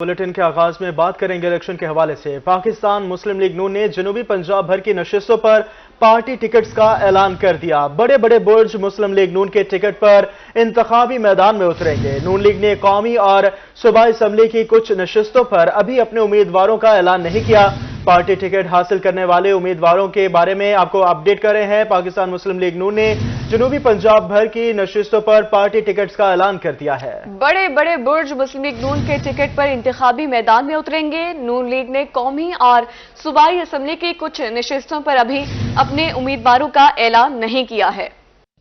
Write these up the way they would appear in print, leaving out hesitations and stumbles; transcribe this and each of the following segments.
Bulletin کے آغاز میں بات کریں گے الیکشن کے حوالے سے۔ پاکستان مسلم لیگ نون نے جنوبی پنجاب بھر کی نشستوں پر پارٹی ٹکٹس کا اعلان کر دیا۔ بڑے بڑے برج مسلم لیگ نون کے ٹکٹ پر انتخابی میدان میں اتریں گے۔ نون لیگ نے قومی اور صوبائی اسمبلی کی کچھ نشستوں پر ابھی اپنے امیدواروں کا اعلان نہیں کیا۔ پارٹی ٹکٹ حاصل کرنے والے امیدواروں کے بارے میں آپ کو اپڈیٹ کر رہے ہیں۔ پاکستان مسلم لیگ نون نے جنوبی پنجاب بھر کی نشستوں پر پارٹی ٹکٹس کا اعلان کر دیا ہے۔ بڑے بڑے برج مسلم لیگ نون کے ٹکٹ پر انتخابی میدان میں اتریں گے۔ نون لیگ نے قومی اور صوبائی اسمبلی کی کچھ نشستوں پر ابھی اپنے امیدواروں کا اعلان نہیں کیا ہے۔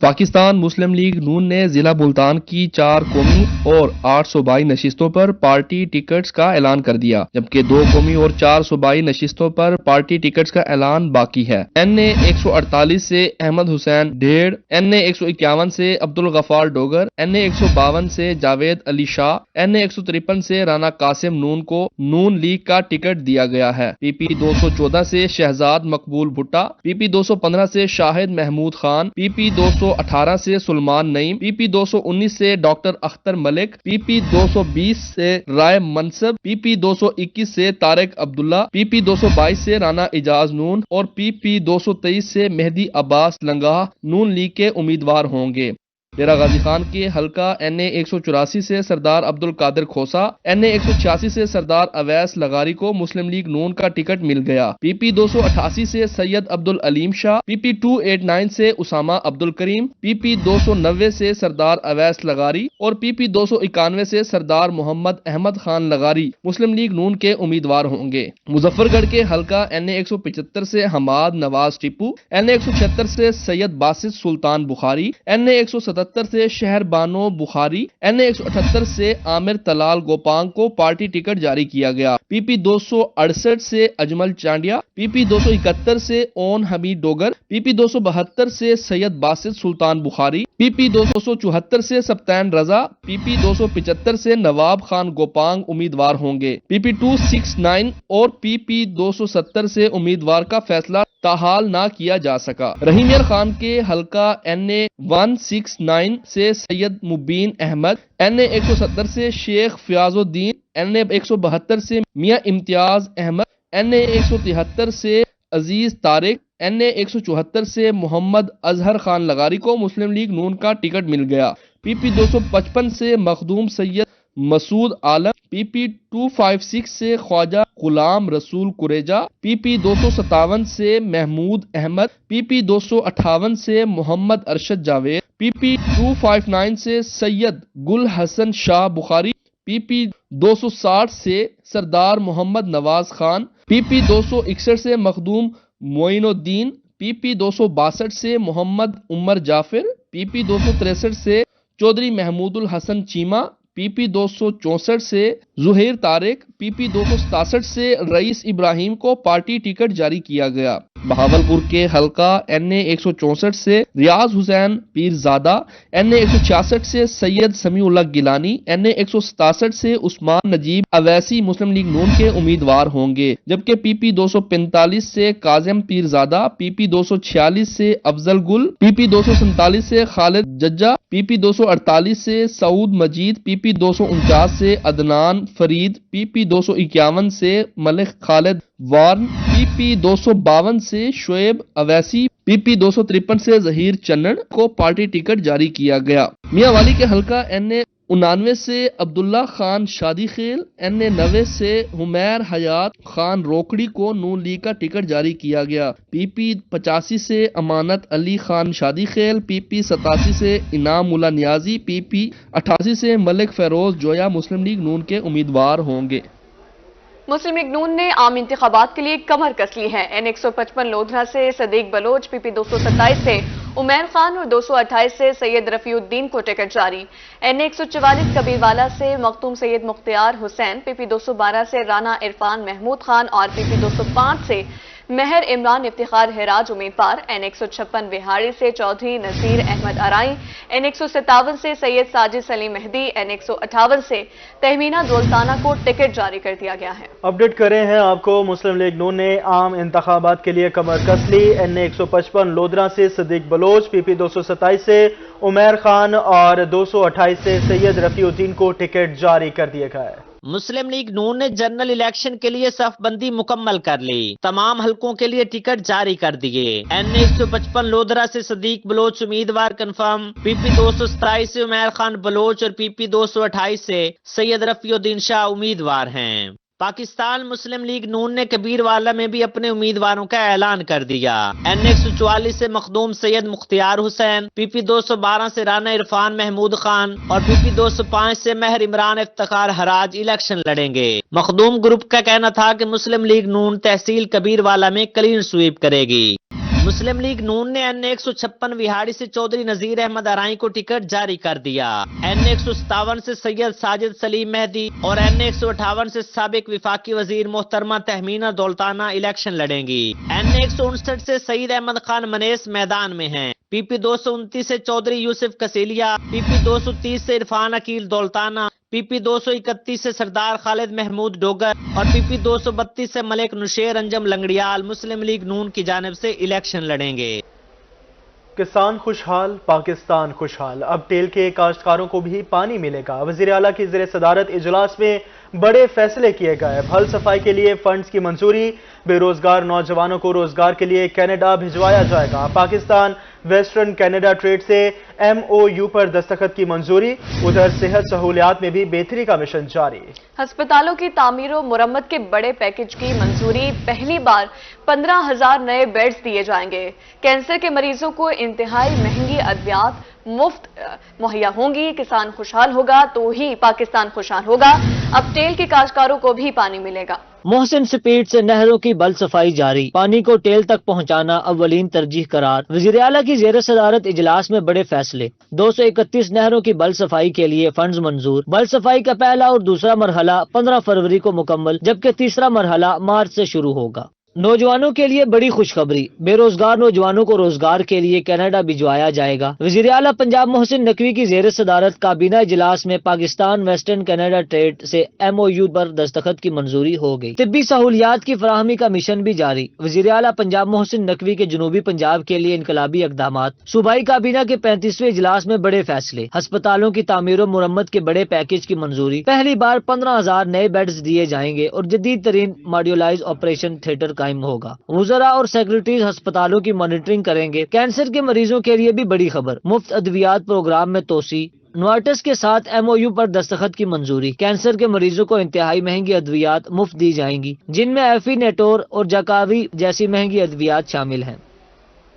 پاکستان مسلم لیگ نون نے ضلع ملتان کی 4 قومی اور 8 صوبائی نشستوں پر پارٹی ٹکٹس کا اعلان کر دیا، جبکہ 2 قومی اور 4 صوبائی نشستوں پر پارٹی ٹکٹس کا اعلان باقی ہے۔ این اے 148 سے احمد حسین ڈھیڑ، این اے 151 سے عبدالغفار ڈوگر، این اے 152 سے جاوید علی شاہ، این اے 153 سے رانا قاسم نون کو نون لیگ کا ٹکٹ دیا گیا ہے۔ پی پی 214 سے شہزاد مقبول بھٹا، پی پی 215 سے شاہد محمود خان، پی پی 218 سے سلمان نعیم، پی پی 219 سے ڈاکٹر اختر ملک، پی پی 220 سے رائے منصب، پی پی 221 سے طارق عبداللہ، پی پی 222 سے رانا اعجاز نون اور پی پی 223 سے مہدی عباس لنگاہ نون لیگ کے امیدوار ہوں گے۔ ڈیرہ غازی خان کے حلقہ این اے 184 سے سردار عبدالقادر کھوسا، این اے 186 سے سردار اویس لغاری کو مسلم لیگ نون کا ٹکٹ مل گیا۔ پی پی 288 سے سید عبدالعلیم شاہ، پی پی 289 سے اسامہ عبدالکریم، پی پی 290 سے سردار اویس لغاری اور پی پی 291 سے سردار محمد احمد خان لغاری مسلم لیگ نون کے امیدوار ہوں گے۔ مظفر گڑھ کے حلقہ این اے 175 سے حماد نواز ٹیپو، این اے 176 سے سید باسط سلطان بخاری، این اے 177 سے شہر بانو بخاری، این اے 178 سے عامر طلال گوپانگ کو پارٹی ٹکٹ جاری کیا گیا۔ پی پی 268 سے اجمل چانڈیا، پی پی 271 سے اون حمید ڈوگر، پی پی 272 سے سید باسط سلطان بخاری، پی پی 274 سے سبطین رضا، پی پی 275 سے نواب خان گوپانگ امیدوار ہوں گے۔ پی پی 269 اور پی پی 270 سے امیدوار کا فیصلہ تاحال نہ کیا جا سکا۔ رحیم یار خان کے حلقہ این اے 169 سے سید مبین احمد، این اے 170 سے شیخ فیاض الدین، این اے 172 سے میاں امتیاز احمد، این اے 173 سے عزیز طارق، این اے 174 سے محمد اظہر خان لغاری کو مسلم لیگ نون کا ٹکٹ مل گیا۔ پی پی 255 سے مخدوم سید مسعود عالم، پی پی 256 سے خواجہ غلام رسول قریجہ، پی پی 257 سے محمود احمد، پی پی 258 سے محمد ارشد جاوید، پی پی 259 سے سید گل حسن شاہ بخاری، پی پی 260 سے سردار محمد نواز خان، پی پی 261 سے مخدوم معین الدین، پی پی 262 سے محمد عمر جعفر، پی پی 263 سے چودھری محمود الحسن چیمہ، پی پی 264 سے زہیر طارق، پی پی 267 سے رئیس ابراہیم کو پارٹی ٹکٹ جاری کیا گیا۔ بہاولپور کے حلقہ این اے 164 سے ریاض حسین پیرزادہ، این اے 166 سے سید سمیع اللہ گیلانی، این اے 167 سے عثمان نجیب اویسی مسلم لیگ نون کے امیدوار ہوں گے، جبکہ پی پی 245 سے کاظم پیرزادہ، پی پی 246 سے افضل گل، پی پی 247 سے خالد ججا، پی پی 248 سے سعود مجید، پی پی 249 سے عدنان فرید، پی پی 251 سے ملک خالد وارن، پی پی 252 سے شعیب اویسی، پی پی 253 سے ظہیر چنن کو پارٹی ٹکٹ جاری کیا گیا۔ میاں والی کے حلقہ این اے 99 سے عبداللہ خان شادی خیل، این اے 90 سے حمیر حیات خان روکڑی کو نون لیگ کا ٹکٹ جاری کیا گیا۔ پی پی 85 سے امانت علی خان شادی خیل، پی پی 87 سے انعام اللہ نیازی، پی پی 88 سے ملک فیروز جویا مسلم لیگ نون کے امیدوار ہوں گے۔ مسلم لیگ نون نے عام انتخابات کے لیے کمر کس لی ہے۔ این 155 لودھرا سے صدیق بلوچ، پی پی 227 سے عمیر خان اور 228 سے سید رفیع الدین کو ٹکٹ جاری۔ این 144 کبیروالا سے مختوم سید مختار حسین، پی پی 212 سے رانا عرفان محمود خان اور پی پی 205 سے مہر عمران افتخار ہراج امیدوار۔ این 156 وہاڑی سے چودھری نذیر احمد ارائی، این 157 سے سید ساجد سلیم مہدی، این 158 سے تہمینہ دولتانہ کو ٹکٹ جاری کر دیا گیا ہے۔ اپڈیٹ کریں ہیں آپ کو مسلم لیگ نون نے عام انتخابات کے لیے کمر کس لی۔ این اے 155 لودھرا سے صدیق بلوچ، پی پی 227 سے عمیر خان اور 228 سے سید رفیع الدین کو ٹکٹ جاری کر دیا گیا ہے۔ مسلم لیگ نون نے جنرل الیکشن کے لیے صف بندی مکمل کر لی، تمام حلقوں کے لیے ٹکٹ جاری کر دیے۔ N155 لودھرا سے صدیق بلوچ امیدوار کنفرم، PP 227 سے عمیر خان بلوچ اور PP 228 سے سید رفیع الدین شاہ امیدوار ہیں۔ پاکستان مسلم لیگ نون نے کبیروالا میں بھی اپنے امیدواروں کا اعلان کر دیا۔ N144 سے مخدوم سید مختار حسین، PP 212 سے رانا عرفان محمود خان اور PP 205 سے مہر عمران افتخار حراج الیکشن لڑیں گے۔ مخدوم گروپ کا کہنا تھا کہ مسلم لیگ نون تحصیل کبیروالا میں کلین سویپ کرے گی۔ مسلم لیگ نون نے N156 وہاڑی سے چودھری نذیر احمد ارائیں کو ٹکٹ جاری کر دیا۔ N157 سے سید ساجد سلیم مہدی اور N158 سے سابق وفاقی وزیر محترمہ تہمینہ دولتانہ الیکشن لڑیں گی۔ N159 سے سعید احمد خان منیس میدان میں ہیں۔ PP 229 سے چودھری یوسف کسیلیا، PP 230 سے عرفان عقیل دولتانہ، PP 231 سے سردار خالد محمود ڈوگر اور PP 232 سے ملک نشیر انجم لنگڑیال مسلم لیگ نون کی جانب سے الیکشن لڑیں گے۔ کسان خوشحال، پاکستان خوشحال، اب ٹیل کے کاشتکاروں کو بھی پانی ملے گا۔ وزیر اعلیٰ کی زیر صدارت اجلاس میں بڑے فیصلے کیے گئے۔ پھل صفائی کے لیے فنڈز کی منظوری، بے روزگار نوجوانوں کو روزگار کے لیے کینیڈا بھجوایا جائے گا۔ پاکستان ویسٹرن کینیڈا ٹریڈ سے MOU پر دستخط کی منظوری، ادھر صحت سہولیات میں بھی بہتری کا مشن جاری۔ ہسپتالوں کی تعمیر و مرمت کے بڑے پیکج کی منظوری، پہلی بار 15,000 نئے بیڈز دیے جائیں گے۔ کینسر کے مریضوں کو انتہائی مہنگی ادویات مفت مہیا ہوں گی۔ کسان خوشحال ہوگا تو ہی پاکستان خوشحال ہوگا۔ اب ٹیل کے کاشتکاروں کو بھی پانی ملے گا۔ محسن سپیڈ سے نہروں کی بل صفائی جاری، پانی کو ٹیل تک پہنچانا اولین ترجیح قرار۔ وزیر اعلیٰ کی زیر صدارت اجلاس میں بڑے فیصلے، 231 نہروں کی بل صفائی کے لیے فنڈز منظور۔ بل صفائی کا پہلا اور دوسرا مرحلہ 15 فروری کو مکمل، جبکہ تیسرا مرحلہ مارچ سے شروع ہوگا۔ نوجوانوں کے لیے بڑی خوشخبری، بے روزگار نوجوانوں کو روزگار کے لیے کینیڈا بھجوایا جائے گا۔ وزیر اعلیٰ پنجاب محسن نقوی کی زیر صدارت کابینہ اجلاس میں پاکستان ویسٹرن کینیڈا ٹریڈ سے MOU پر دستخط کی منظوری ہو گئی۔ طبی سہولیات کی فراہمی کا مشن بھی جاری۔ وزیر اعلیٰ پنجاب محسن نقوی کے جنوبی پنجاب کے لیے انقلابی اقدامات، صوبائی کابینہ کے 35ویں اجلاس میں بڑے فیصلے، ہسپتالوں کی تعمیر و مرمت کے بڑے پیکج کی منظوری، پہلی بار 15,000 نئے بیڈز دیے جائیں گے اور جدید ترین ماڈیولائز آپریشن تھیٹر ہوگا۔ وزراء اور سیکرٹریز ہسپتالوں کی مانیٹرنگ کریں گے۔ کینسر کے مریضوں کے لیے بھی بڑی خبر، مفت ادویات پروگرام میں توسیع، نوارٹس کے ساتھ MOU پر دستخط کی منظوری۔ کینسر کے مریضوں کو انتہائی مہنگی ادویات مفت دی جائیں گی، جن میں ایفینیٹور اور جاکاوی جیسی مہنگی ادویات شامل ہیں۔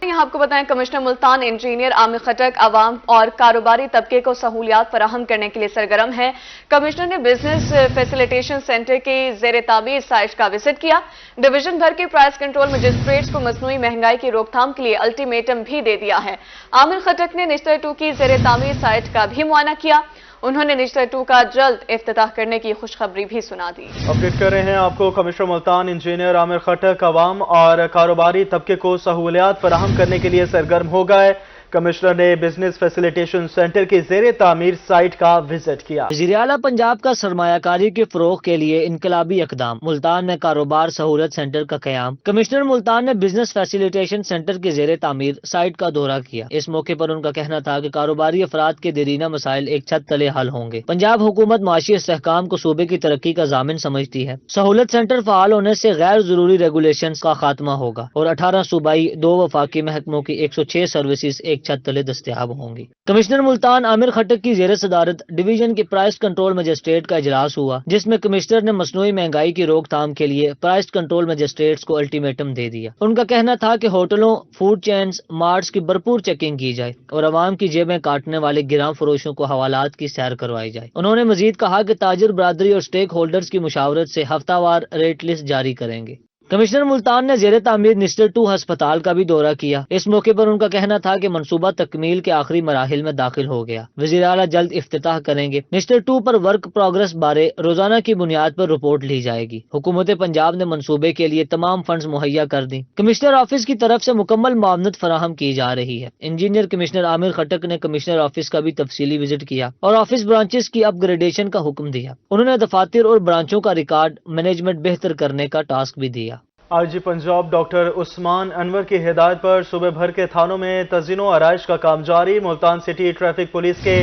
یہاں آپ کو بتائیں کمشنر ملتان انجینئر عامر خٹک عوام اور کاروباری طبقے کو سہولیات فراہم کرنے کے لیے سرگرم ہے۔ کمشنر نے بزنس فیسیلیٹیشن سینٹر کی زیر تعمیر سائٹ کا وزٹ کیا۔ ڈویژن بھر کے پرائس کنٹرول مجسٹریٹس کو مصنوعی مہنگائی کی روک تھام کے لیے الٹیمیٹم بھی دے دیا ہے۔ عامر خٹک نے نشتر 2 کی زیر تعمیر سائٹ کا بھی معائنہ کیا۔ انہوں نے نشتر 2 کا جلد افتتاح کرنے کی خوشخبری بھی سنا دی۔ اپڈیٹ کر رہے ہیں آپ کو کمشنر ملتان انجینئر عامر خٹک عوام اور کاروباری طبقے کو سہولیات فراہم کرنے کے لیے سرگرم ہو گئے۔ کمشنر نے بزنس فیسیلیٹیشن سینٹر کی زیر تعمیر سائٹ کا وزٹ کیا۔ وزیر اعلیٰ پنجاب کا سرمایہ کاری کے فروغ کے لیے انقلابی اقدام، ملتان میں کاروبار سہولت سینٹر کا قیام۔ کمشنر ملتان نے بزنس فیسیلیٹیشن سینٹر کی زیر تعمیر سائٹ کا دورہ کیا۔ اس موقع پر ان کا کہنا تھا کہ کاروباری افراد کے دیرینہ مسائل ایک چھت تلے حل ہوں گے۔ پنجاب حکومت معاشی استحکام کو صوبے کی ترقی کا ضامن سمجھتی ہے۔ سہولت سینٹر فعال ہونے سے غیر ضروری ریگولیشنز کا خاتمہ ہوگا اور 18 صوبائی 2 وفاقی محکموں کی 106 سروسز ایک چھت تلے دستیاب ہوں گی۔ کمشنر ملتان عامر خٹک کی زیر صدارت ڈویژن کے پرائس کنٹرول مجسٹریٹ کا اجلاس ہوا، جس میں کمشنر نے مصنوعی مہنگائی کی روک تھام کے لیے پرائس کنٹرول مجسٹریٹس کو الٹیمیٹم دے دیا۔ ان کا کہنا تھا کہ ہوٹلوں، فوڈ چینز، مارٹس کی بھرپور چیکنگ کی جائے اور عوام کی جیبیں کاٹنے والے گراں فروشوں کو حوالات کی سیر کروائی جائے۔ انہوں نے مزید کہا کہ تاجر برادری اور سٹیک ہولڈرز کی مشاورت سے ہفتہ وار ریٹ لسٹ جاری کریں گے۔ کمشنر ملتان نے زیر تعمیر نشتر 2 ہسپتال کا بھی دورہ کیا۔ اس موقع پر ان کا کہنا تھا کہ منصوبہ تکمیل کے آخری مراحل میں داخل ہو گیا۔ وزیر اعلیٰ جلد افتتاح کریں گے۔ نشتر 2 پر ورک پروگرس بارے روزانہ کی بنیاد پر رپورٹ لی جائے گی۔ حکومت پنجاب نے منصوبے کے لیے تمام فنڈز مہیا کر دیں۔ کمشنر آفس کی طرف سے مکمل معاونت فراہم کی جا رہی ہے۔ انجینئر کمشنر عامر خٹک نے کمشنر آفس کا بھی تفصیلی وزٹ کیا اور آفس برانچز کی اپ گریڈیشن کا حکم دیا۔ انہوں نے دفاتر اور برانچوں کا ریکارڈ مینجمنٹ بہتر کرنے کا ٹاسک بھی دیا۔ IG پنجاب ڈاکٹر عثمان انور کی ہدایت پر صوبے بھر کے تھانوں میں تزئین و آرائش کا کام جاری۔ ملتان سٹی ٹریفک پولیس کے